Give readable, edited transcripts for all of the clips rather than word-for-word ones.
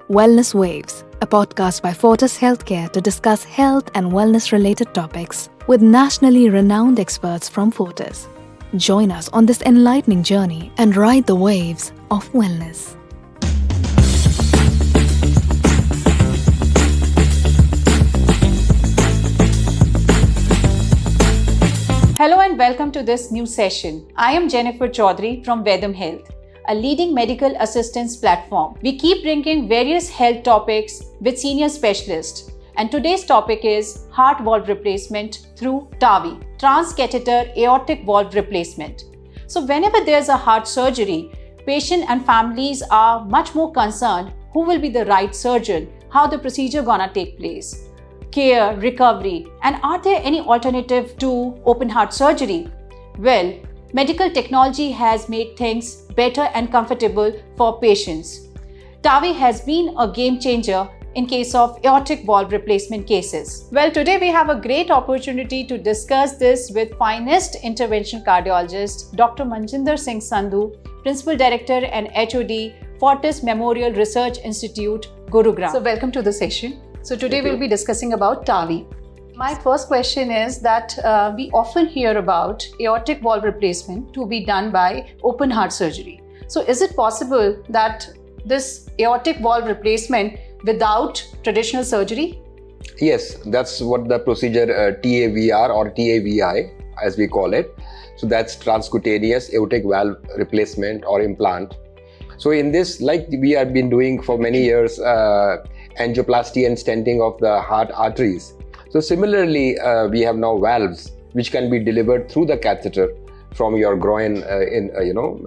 Wellness Waves, a podcast by Fortis Healthcare to discuss health and wellness related topics with nationally renowned experts from Fortis. Join us on this enlightening journey and ride the waves of wellness. Hello and welcome to this new session. I am Jenifer Choudhary from Vaidam Health, a leading medical assistance platform. We keep bringing various health topics with senior specialists, and today's topic is heart valve replacement through TAVI, Transcatheter Aortic Valve Replacement. So whenever there's a heart surgery, patient and families are much more concerned who will be the right surgeon, how the procedure gonna take place, care, recovery, and are there any alternative to open heart surgery? Well, medical technology has made things better and comfortable for patients. TAVI has been a game changer in case of aortic valve replacement cases. Well, today we have a great opportunity to discuss this with finest interventional cardiologist, Dr. Manjinder Singh Sandhu, Principal Director and HOD, Fortis Memorial Research Institute, Gurugram. So welcome to the session. So today we'll be discussing about TAVI. My first question is that we often hear about aortic valve replacement to be done by open heart surgery. So is it possible that this aortic valve replacement without traditional surgery? Yes, that's what the procedure TAVR or TAVI as we call it. So that's transcutaneous aortic valve replacement or implant. So in this, like we have been doing for many years, angioplasty and stenting of the heart arteries. So similarly, we have now valves which can be delivered through the catheter from your groin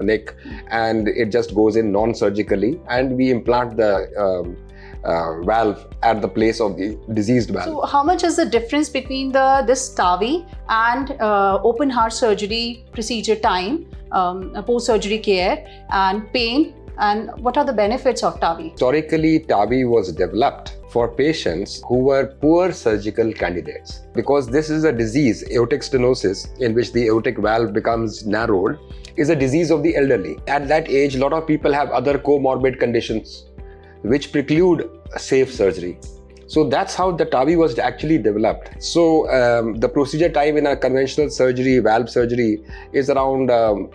neck, and it just goes in non-surgically, and we implant the valve at the place of the diseased valve. So how much is the difference between this TAVI and open heart surgery procedure time, post-surgery care and pain, and what are the benefits of TAVI? Historically, TAVI was developed for patients who were poor surgical candidates, because this is a disease, aortic stenosis, in which the aortic valve becomes narrowed, is a disease of the elderly. At that age, a lot of people have other comorbid conditions which preclude safe surgery. So that's how the TAVI was actually developed. So the procedure time in a conventional surgery, valve surgery, is around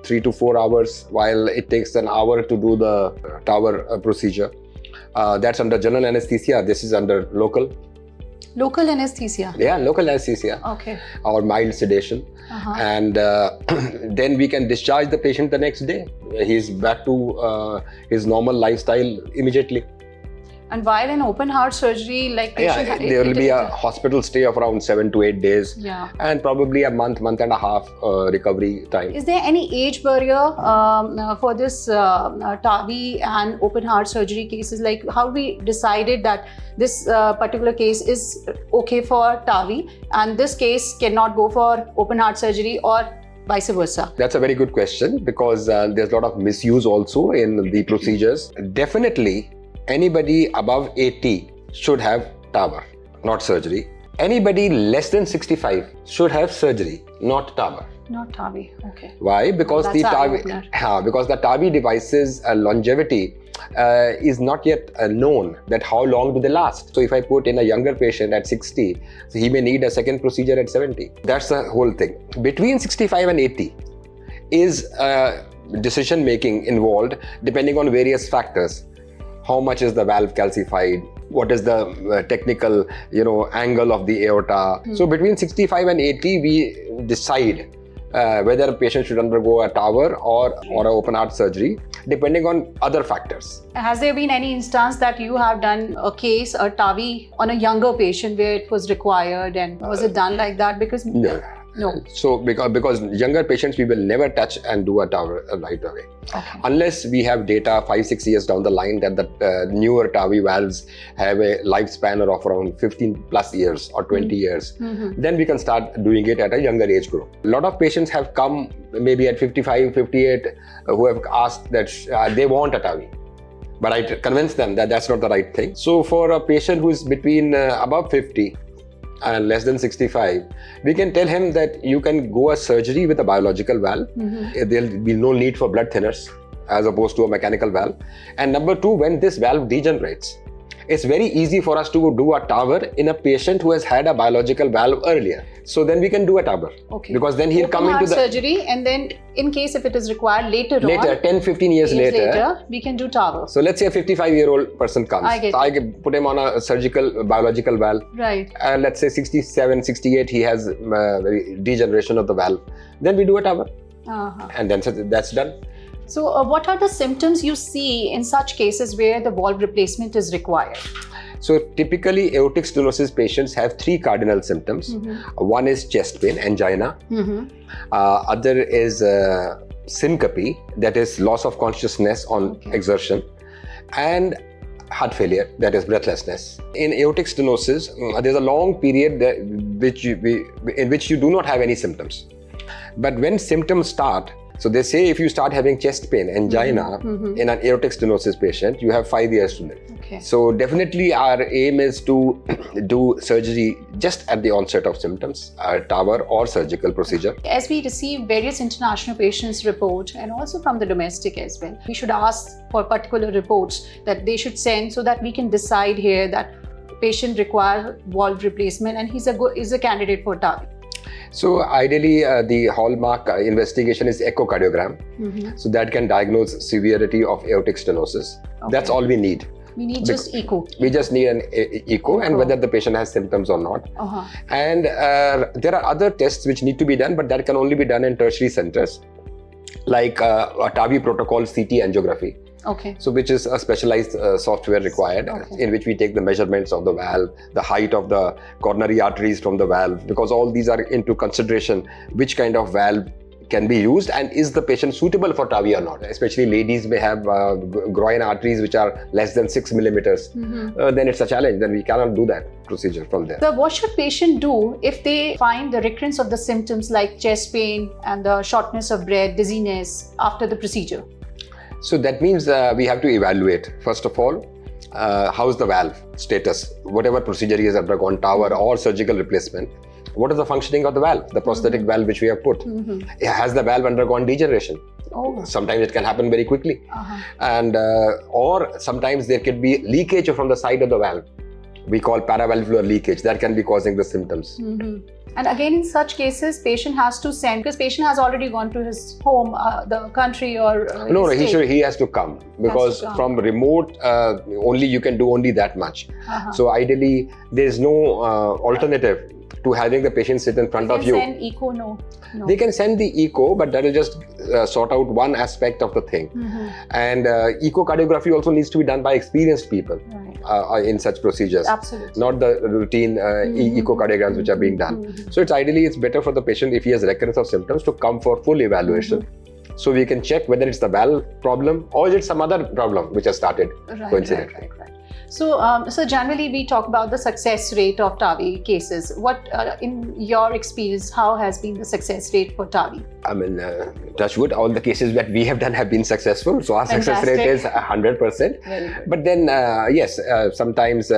3 to 4 hours, while it takes an hour to do the TAVR procedure. That's under general anesthesia. This is under local. Local anesthesia? Yeah, local anesthesia. Okay. Or mild sedation. And then we can discharge the patient the next day. He's back to his normal lifestyle immediately. And while in open heart surgery, like there will be a hospital stay of around 7 to 8 days, and probably a month and a half recovery time. Is there any age barrier for this TAVI and open heart surgery cases? Like how we decided that this particular case is okay for TAVI and this case cannot go for open heart surgery, or vice versa? That's a very good question, because there's a lot of misuse also in the procedures. Definitely, anybody above 80 should have TAVR, not surgery. Anybody less than 65 should have surgery, not TAVR. Not TAVI, okay. Why? Because the TAVI device's longevity is not yet known, that how long do they last. So if I put in a younger patient at 60, so he may need a second procedure at 70. That's the whole thing. Between 65 and 80 is decision making involved depending on various factors. How much is the valve calcified? What is the technical, angle of the aorta? So between 65 and 80, we decide whether a patient should undergo a TAVR or an open heart surgery, depending on other factors. Has there been any instance that you have done a case, a TAVI, on a younger patient where it was required, and was it done like that? Because no. So because younger patients we will never touch and do a TAVI right away. Okay. Unless we have data 5-6 years down the line that the newer TAVI valves have a lifespan of around 15 plus years or 20 years, then we can start doing it at a younger age group. A lot of patients have come maybe at 55, 58 who have asked that they want a TAVI. But I convince them that that's not the right thing. So for a patient who is between above 50 and less than 65, we can tell him that you can go a surgery with a biological valve. There will be no need for blood thinners. as opposed to a mechanical valve. And number two, when this valve degenerates, it's very easy for us to do a TAVR in a patient who has had a biological valve earlier. So then we can do a TAVR. Okay. Because then he'll come into the surgery, and then in case if it is required later 10-15 years later, we can do TAVR. So let's say a 55-year-old person comes. I can put him on a surgical biological valve. Right. Let's say 67, 68, he has degeneration of the valve. Then we do a TAVR. And then that's done. So what are the symptoms you see in such cases where the valve replacement is required? So typically aortic stenosis patients have three cardinal symptoms. One is chest pain, angina. Other is syncope, that is loss of consciousness on exertion, and heart failure, that is breathlessness. In aortic stenosis, there's a long period in which you do not have any symptoms. But when symptoms start, so they say if you start having chest pain, angina in an aortic stenosis patient, you have 5 years to live. Okay. So definitely our aim is to do surgery just at the onset of symptoms, TAVR or surgical procedure. As we receive various international patients' report and also from the domestic as well, we should ask for particular reports that they should send so that we can decide here that patient requires valve replacement and he's a candidate for TAVI. So ideally, the hallmark investigation is echocardiogram. So that can diagnose severity of aortic stenosis. That's all we need. We need just echo. We just need an echo and whether the patient has symptoms or not. And there are other tests which need to be done, but that can only be done in tertiary centers, like a TAVI protocol CT angiography. Okay. So which is a specialized software required in which we take the measurements of the valve, the height of the coronary arteries from the valve, because all these are into consideration which kind of valve can be used and is the patient suitable for TAVI or not. Especially ladies may have groin arteries which are less than 6 millimeters. Then it's a challenge. Then we cannot do that procedure from there. So what should patient do if they find the recurrence of the symptoms like chest pain and the shortness of breath, dizziness after the procedure? So that means we have to evaluate, first of all, how's the valve status, whatever procedure he has undergone, TAVR or surgical replacement. What is the functioning of the valve, the prosthetic valve which we have put? Has the valve undergone degeneration? Sometimes it can happen very quickly. And or sometimes there could be leakage from the side of the valve. We call paravalvular leakage. That can be causing the symptoms. And again, in such cases, patient has to send, because patient has already gone to his home, the country or No, he has to come, because from remote, only you can do only that much. So ideally, there is no alternative to having the patient sit in front of you. They can send echo, no. They can send the echo, but that will just sort out one aspect of the thing. And echocardiography also needs to be done by experienced people in such procedures. Absolutely. Not the routine echocardiograms which are being done. So it's better for the patient, if he has recurrence of symptoms, to come for full evaluation. So we can check whether it's the valve problem or is it some other problem which has started coincidentally. So generally we talk about the success rate of TAVI cases. What, in your experience, how has been the success rate for TAVI? I mean, touch wood, all the cases that we have done have been successful. So our success rate is 100%. But then, yes, sometimes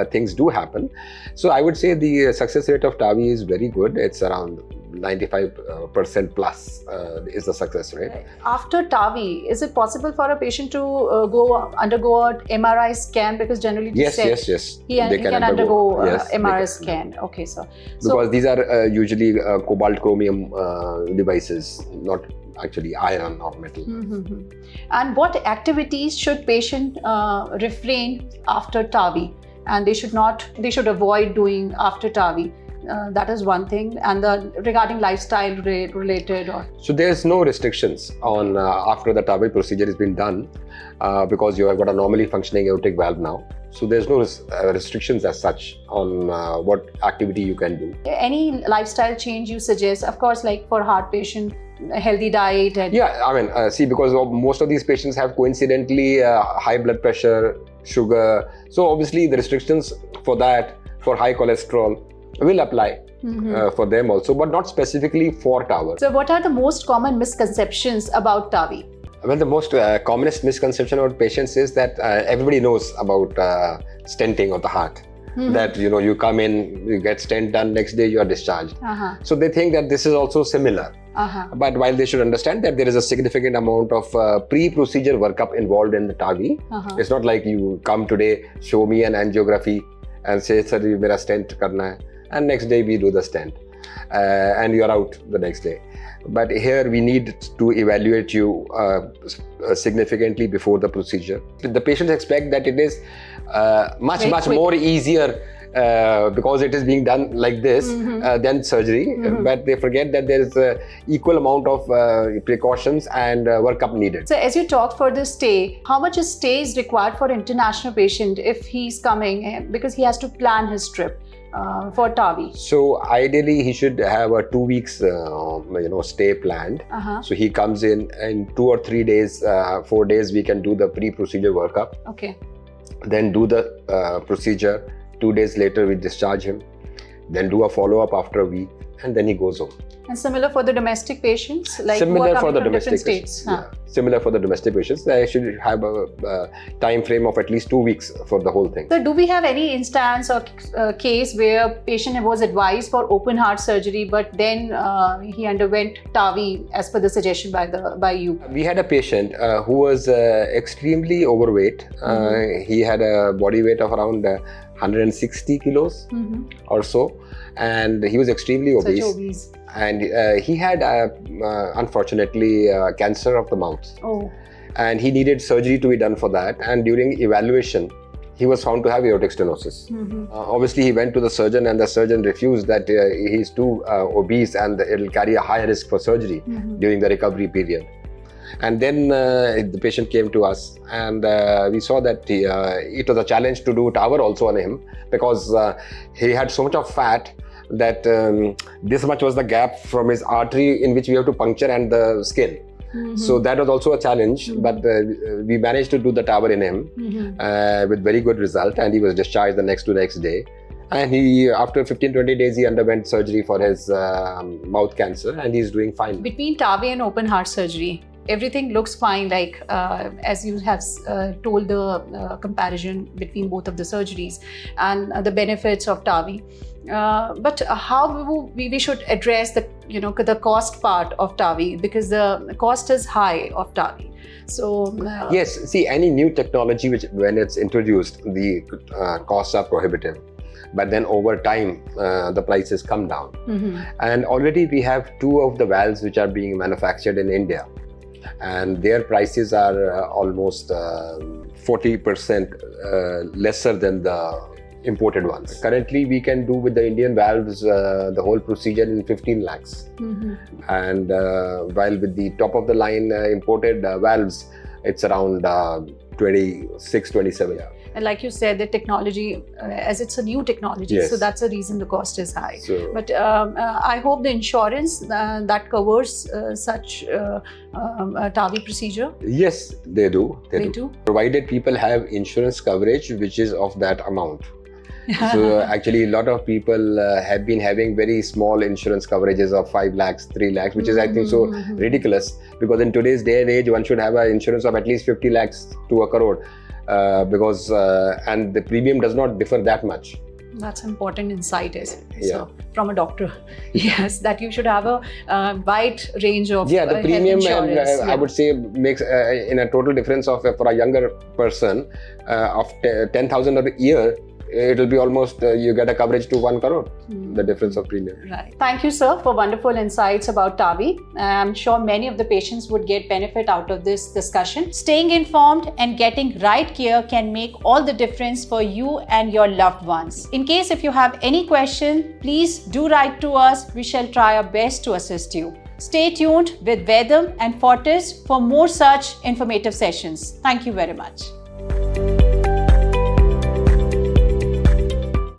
things do happen. So I would say the success rate of TAVI is very good. It's around 95% plus is the success rate. After TAVI, is it possible for a patient to undergo an MRI scan? Because generally yes. He can undergo MRI scan. Okay, so because these are usually cobalt chromium devices, not actually iron or metal. And what activities should patient refrain after TAVI, and they should avoid doing after TAVI? That is one thing. And regarding lifestyle related, so there's no restrictions on after the TAVI procedure has been done, because you have got a normally functioning aortic valve now. So there's no restrictions as such on what activity you can do. Any lifestyle change you suggest? Of course, like for heart patient, a healthy diet. And I mean, see, because most of these patients have coincidentally high blood pressure, sugar. So obviously the restrictions for that, for high cholesterol, will apply for them also, but not specifically for TAVR. So what are the most common misconceptions about TAVI? Well, the most commonest misconception about patients is that everybody knows about stenting of the heart. that you come in, you get stent done, next day you are discharged. So they think that this is also similar. But while they should understand that there is a significant amount of pre-procedure workup involved in the TAVI. It's not like you come today, show me an angiography and say, sir, mera stent karna hai, and next day we do the stent and you are out the next day. But here we need to evaluate you significantly before the procedure. The patients expect that it is much more easier because it is being done like this than surgery, but they forget that there is an equal amount of precautions and workup needed. So as you talked for the stay, how much stay is required for international patient if he's coming, because he has to plan his trip for TAVI? So ideally he should have a 2 weeks stay planned. So he comes in 2 or 3 days, 4 days we can do the pre-procedure workup. Okay. Then do the procedure. 2 days later we discharge him, then do a follow-up after a week, and then he goes home. And similar for the domestic patients, like similar who are for the coming from domestic different patients. states. Similar for the domestic patients. They should have a time frame of at least 2 weeks for the whole thing. So do we have any instance or case where patient was advised for open heart surgery, but then he underwent TAVI as per the suggestion by you? We had a patient who was extremely overweight. He had a body weight of around 160 kilos or so, and he was extremely obese. And he had unfortunately cancer of the mouth. And he needed surgery to be done for that, and during evaluation he was found to have aortic stenosis. Obviously he went to the surgeon, and the surgeon refused that he's too obese and it will carry a high risk for surgery during the recovery period. And then the patient came to us, and we saw that it was a challenge to do TAVR also on him, because he had so much of fat that this much was the gap from his artery in which we have to puncture and the skin. So that was also a challenge, but we managed to do the TAVR in him with very good result, and he was discharged the next day. And he, after 15-20 days, he underwent surgery for his mouth cancer, and he's doing fine. Between TAVI and open heart surgery, everything looks fine, like as you have told the comparison between both of the surgeries and the benefits of TAVI. But how we should address the cost part of TAVI, because the cost is high of TAVI. So yes, see, any new technology which when it's introduced, the costs are prohibitive. But then over time, the prices come down. And already we have 2 of the valves which are being manufactured in India, and their prices are almost 40% lesser than the imported ones. Currently, we can do with the Indian valves the whole procedure in 15 lakhs. And while with the top of the line imported valves, it's around 26, 27. And like you said, the technology, as it's a new technology, so that's the reason the cost is high. But I hope the insurance that covers such TAVI procedure. Yes, they do. They do. Provided people have insurance coverage which is of that amount. So actually a lot of people have been having very small insurance coverages of 5 lakhs, 3 lakhs, which is I think so ridiculous, because in today's day and age one should have an insurance of at least 50 lakhs to a crore. Because and the premium does not differ that much. That's important insight so from a doctor. Yes, that you should have a wide range of the premium health insurance. I would say makes in a total difference of for a younger person of 10,000 a year. It will be almost you get a coverage to 1 crore, the difference of premium. Right. Thank you, sir, for wonderful insights about TAVI. I'm sure many of the patients would get benefit out of this discussion. Staying informed and getting right care can make all the difference for you and your loved ones. In case if you have any question, please do write to us. We shall try our best to assist you. Stay tuned with Vaidam and Fortis for more such informative sessions. Thank you very much.